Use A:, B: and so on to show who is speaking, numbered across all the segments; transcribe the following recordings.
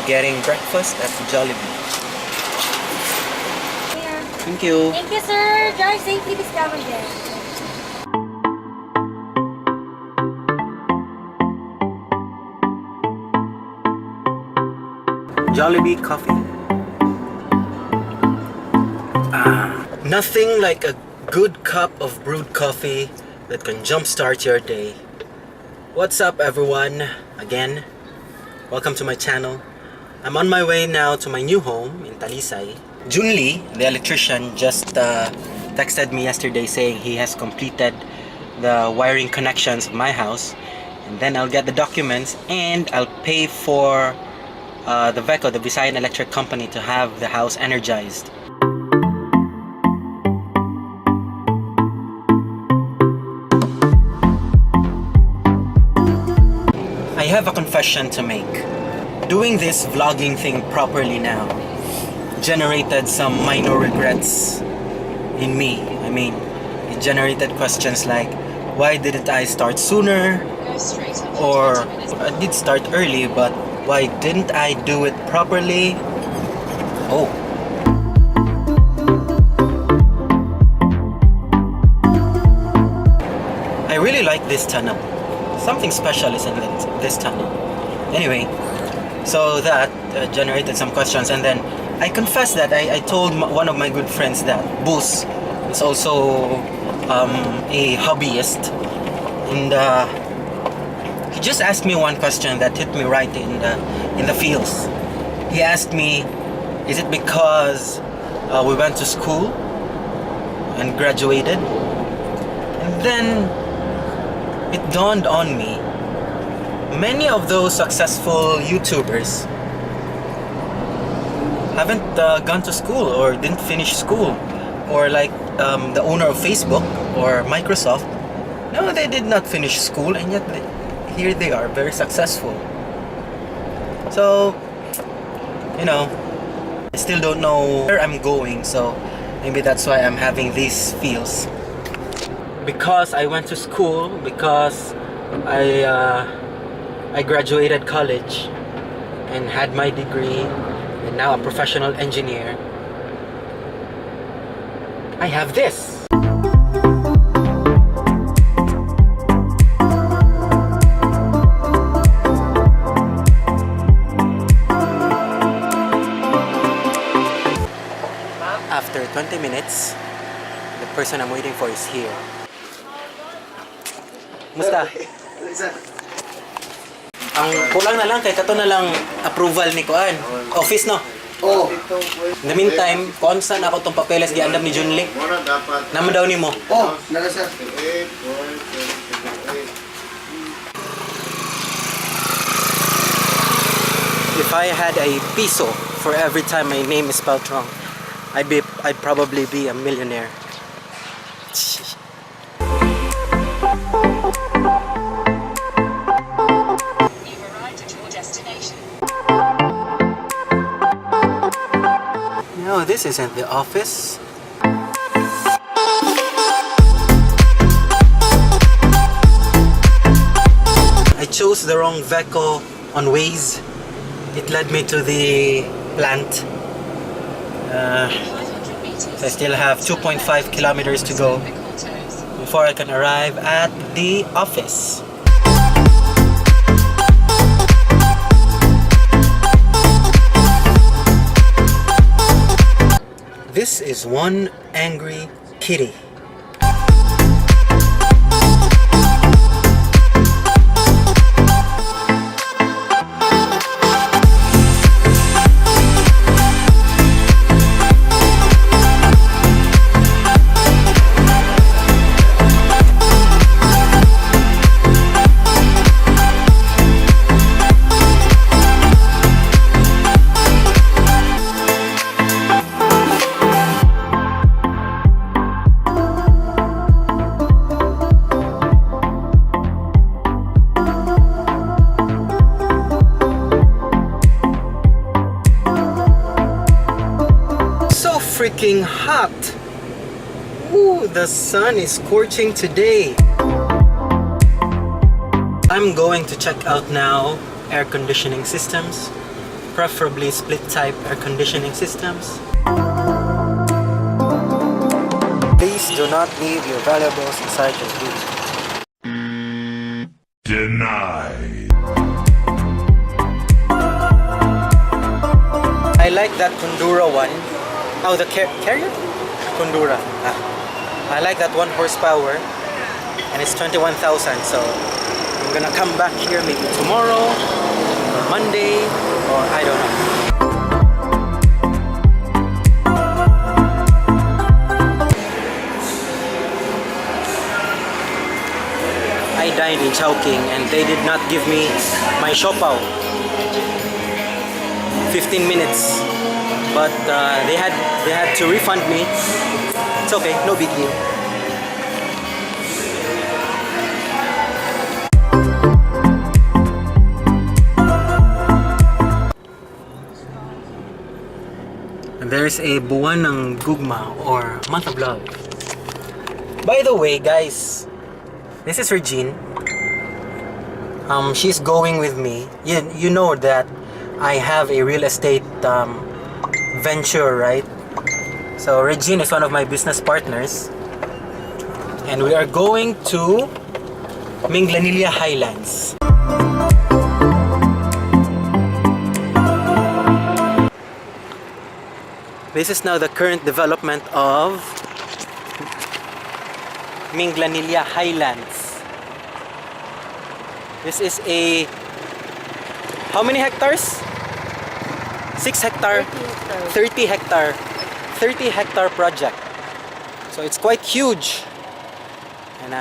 A: to getting breakfast at Jollibee.
B: Yeah.
A: Thank you.
B: Thank you, sir. Drive safely this time again.
A: Jollibee coffee. Nothing like a good cup of brewed coffee that can jumpstart your day. What's up, everyone? Again, welcome to my channel. I'm on my way now to my new home in Talisay. Junli, the electrician, just texted me yesterday saying he has completed the wiring connections of my house, and then I'll get the documents and I'll pay for the VECO, the Visayan Electric Company, to have the house energized. I have a confession to make. Doing this vlogging thing properly now generated some minor regrets in me. I mean, it generated questions like, why didn't I start sooner? Or I did start early, but why didn't I do it properly? Oh. I really like this tunnel. Something special is in this tunnel. Anyway, so that generated some questions, and then I confess that I told one of my good friends that Bus is also a hobbyist, and he just asked me one question that hit me right in the feels. He asked me, is it because we went to school and graduated? And then it dawned on me, many of those successful YouTubers haven't gone to school or didn't finish school, or like the owner of Facebook or Microsoft. No, they did not finish school, and yet here they are, very successful. So, you know, I still don't know where I'm going, so maybe that's why I'm having these feels. Because I went to school, because I graduated college and had my degree, and now a professional engineer, I have this. After 20 minutes, the person I'm waiting for is here. Musta? Ang kulang na lang kay kato na lang approval ni Kuan. Office, no?
C: Oh.
A: In the meantime, constant ako tong papeles giandam ni Junli. Naman daw nimo.
C: Oh, nara sir.
A: If I had a piso for every time my name is spelled wrong, I'd probably be a millionaire. No, this isn't the office. I chose the wrong VECO on Waze. It led me to the plant. So I still have 2.5 kilometers to go before I can arrive at the office. This is one angry kitty. Freaking hot. Ooh, the sun is scorching today. I'm going to check out now air conditioning systems preferably split type air conditioning systems. Please do not leave your valuables inside your booth.
C: Denied.
A: I like that Kundura one. Oh, the carrier? Kundura. I like that 1 horsepower, and it's 21,000. So I'm gonna come back here maybe tomorrow or Monday, or I don't know. I dined in Chowking and they did not give me my siopaw. 15 minutes, but they had to refund me. It's okay, no big deal. And there's a buwan ng gugma, or month of love. By the way, guys, this is Regine. She's going with me. You know that I have a real estate venture, right? So Regine is one of my business partners, and we are going to Minglanilla Highlands. This is now the current development of Minglanilla Highlands. This is a, how many hectares? 6 hectare, 30 hectare project. So it's quite huge. And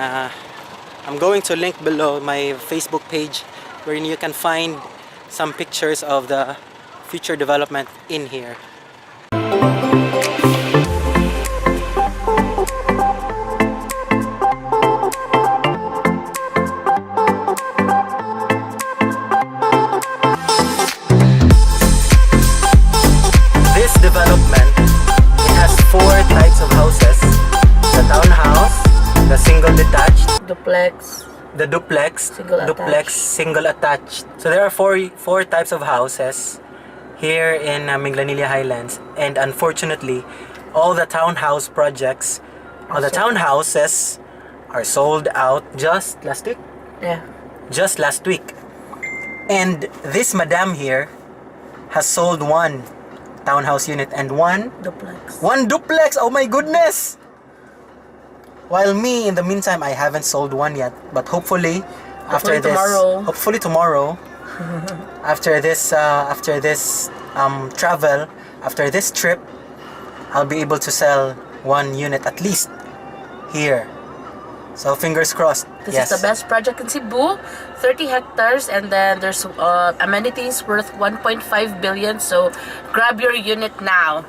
A: I'm going to link below my Facebook page wherein you can find some pictures of the future development in here. Development, it has 4 types of houses: the townhouse, the single detached, the duplex, single attached. So there are four types of houses here in Minglanilla Highlands, and unfortunately all the townhouse projects, all the townhouses are sold out just last week. Just last week. And this madam here has sold 1 townhouse unit and 1 duplex. Oh my goodness. While me, in the meantime, I haven't sold 1 yet, but hopefully after this tomorrow after this travel, after this trip, I'll be able to sell 1 unit at least here. So fingers crossed.
D: This is the best project in Cebu, 30 hectares, and then there's amenities worth 1.5 billion. So grab your unit now.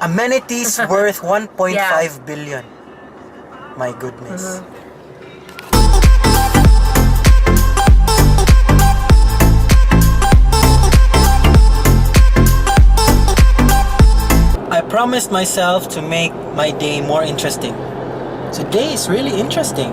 A: Amenities worth 1.5 billion. My goodness. I promised myself to make my day more interesting. Today is really interesting.